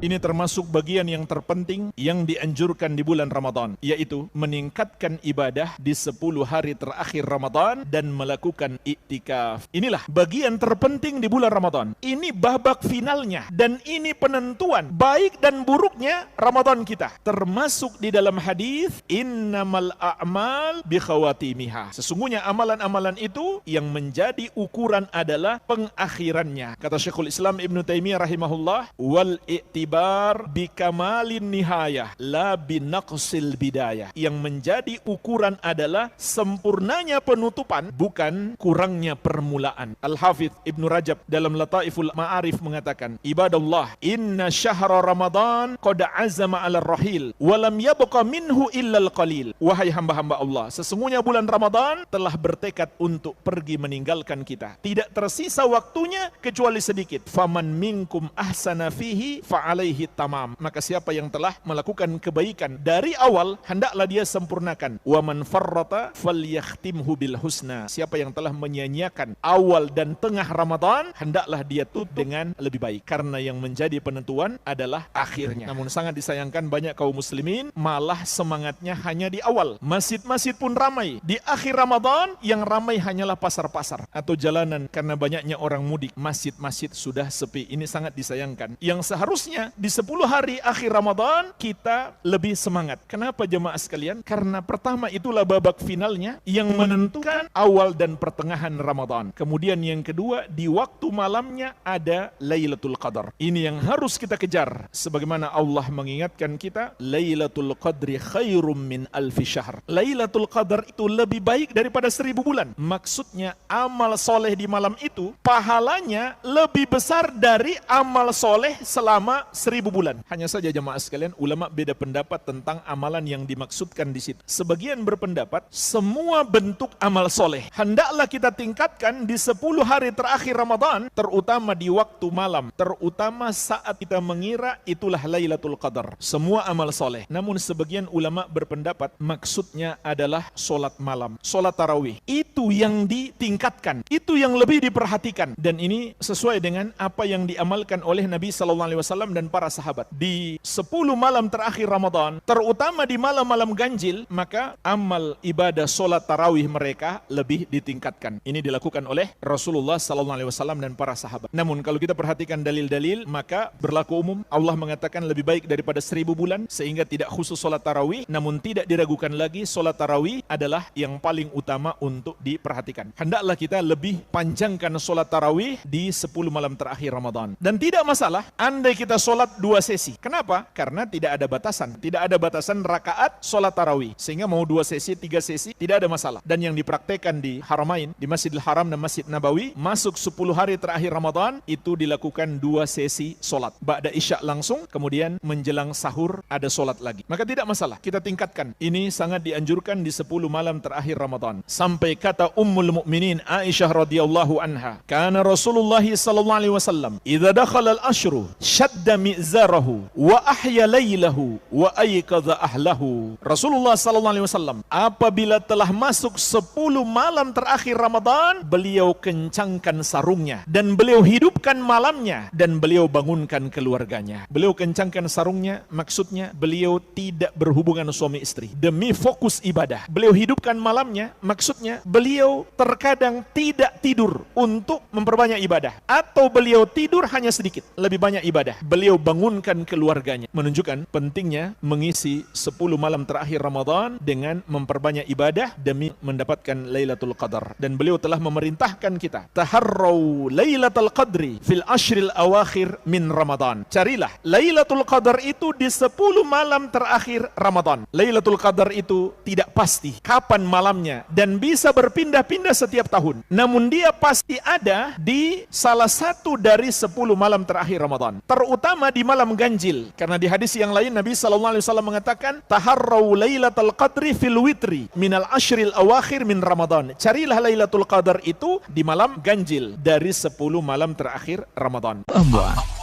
Ini termasuk bagian yang terpenting yang dianjurkan di bulan Ramadan, yaitu meningkatkan ibadah di 10 hari terakhir Ramadan dan melakukan iktikaf. Inilah bagian terpenting di bulan Ramadan. Ini babak finalnya dan ini penentuan baik dan buruknya Ramadan kita. Termasuk di dalam hadis, innamal a'mal bi khawatimiha. Sesungguhnya amalan-amalan itu yang menjadi ukuran adalah pengakhirannya. Kata Syekhul Islam Ibnu Taimiyah rahimahullah, wal i'tibar bi kamalin nihayah la bi naqsil bidayah. Yang menjadi ukuran adalah sempurnanya penutupan, bukan kurangnya permulaan. Al-Hafidz Ibnu Rajab dalam Lataiful Ma'arif mengatakan, ibadallah, inna syahra Ramadan qad azama 'ala rahil wa lam yabqa minhu illa al-qalil. Wahai hamba-hamba Allah, sesungguhnya bulan Ramadan telah bertekad untuk pergi meninggalkan kita. Tidak tersisa waktunya kecuali sedikit. Faman minkum ahsana fihi fa alaihi tamam. Maka siapa yang telah melakukan kebaikan dari awal, hendaklah dia sempurnakan. Wa man farrata falyakhtimhu bil husna. Siapa yang telah menyia-nyiakan awal dan tengah Ramadan, hendaklah dia tutup dengan lebih baik. Karena yang menjadi penentuan adalah akhirnya. Namun sangat disayangkan banyak kaum muslimin malah semangatnya hanya di awal. Masjid-masjid pun ramai. Di akhir Ramadan yang ramai hanyalah pasar-pasar atau jalanan karena banyaknya orang mudik. Masjid-masjid sudah sepi. Ini sangat disayangkan. Yang seharusnya di 10 hari akhir Ramadan kita lebih semangat. Kenapa jemaah sekalian? Karena pertama itulah babak finalnya yang menentukan awal dan pertengahan Ramadan. Kemudian yang kedua, di waktu malamnya ada Lailatul Qadar. Ini yang harus kita kejar. Sebagaimana Allah mengingatkan kita, Lailatul Qadri khairum min alfi syahr. Lailatul Qadar itu lebih baik daripada 1000 bulan. Maksudnya amal soleh di malam itu pahalanya lebih besar dari amal soleh selama 1000 bulan. Hanya saja jemaah sekalian, ulama beda pendapat tentang amalan yang dimaksudkan di situ. Sebagian berpendapat semua bentuk amal soleh hendaklah kita tingkatkan di 10 hari terakhir Ramadan, terutama di waktu malam, terutama saat kita mengira itulah Lailatul Qadar. Semua amal soleh. Namun sebagian ulama berpendapat maksudnya adalah solat malam, solat tarawih. Itu yang ditingkatkan, itu yang lebih diperhatikan. Dan ini sesuai dengan apa yang diamalkan oleh Nabi SAW dan para sahabat. Di 10 malam terakhir Ramadan, terutama di malam-malam ganjil, maka amal ibadah solat tarawih mereka lebih ditingkatkan. Ini dilakukan oleh Rasulullah SAW dan para sahabat. Namun kalau kita perhatikan dalil-dalil, maka berlaku umum. Allah mengatakan lebih baik daripada 1000 bulan, sehingga tidak khusus solat tarawih. Namun tidak diragukan lagi, solat tarawih adalah yang paling utama untuk diperhatikan. Hendaklah kita lebih panjangkan solat tarawih di 10 malam terakhir Ramadan. Dan tidak masalah andai kita solat 2 sesi. Kenapa? Karena tidak ada batasan. Tidak ada batasan rakaat solat tarawih. Sehingga mau 2 sesi, 3 sesi, tidak ada masalah. Dan yang dipraktekkan di Haramain, di Masjidil Haram dan Masjid Nabawi, masuk 10 hari terakhir Ramadan, itu dilakukan 2 sesi solat. Ba'da isya langsung, kemudian menjelang sahur ada solat lagi. Maka tidak masalah, kita tingkatkan. Ini sangat dianjurkan di 10 malam terakhir Ramadan. Sampai kata Ummul Mukminin Aisyah radhiyallahu anha, kana Rasulullah sallallahu alaihi wasallam idza dakhala al-ashru shadda mi'zarahu wa ahya lailahu wa ayqadha ahlahu. Rasulullah sallallahu alaihi wasallam apabila telah masuk 10 malam terakhir Ramadan, beliau kencangkan sarungnya dan beliau hidupkan malamnya dan beliau bangunkan keluarganya. Beliau kencangkan sarungnya, maksudnya beliau tidak berhubungan suami istri demi fokus ibadah. Beliau hidupkan malamnya, maksudnya beliau terkadang tidak tidur untuk memperbanyak ibadah, atau beliau tidur hanya sedikit, lebih banyak ibadah. Beliau bangunkan keluarganya, menunjukkan pentingnya mengisi 10 malam terakhir Ramadan dengan memperbanyak ibadah demi mendapatkan Lailatul Qadar. Dan beliau telah memerintahkan kita, taharrau Lailatul Qadri fil ashril awakhir min Ramadan. Carilah Lailatul Qadar itu di 10 malam terakhir Ramadan. Lailatul Qadar itu tidak pasti kapan malamnya dan bisa berpindah-pindah setiap tahun. Namun dia pasti ada di salah satu dari 10 malam terakhir Ramadan. Terutama di malam ganjil. Karena di hadis yang lain Nabi SAW mengatakan, taharrau Lailatul Qadri fil witri minal ashril awakhir min Ramadan. Carilah Lailatul Qadar itu di malam ganjil dari 10 malam terakhir Ramadan.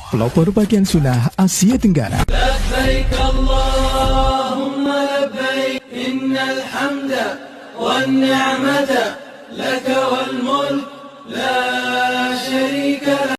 Pelopor bagian sunnah Asia Tenggara. Labbaik Allahumma labbaik, innal hamda wan ni'mata laka wal mulk la syarika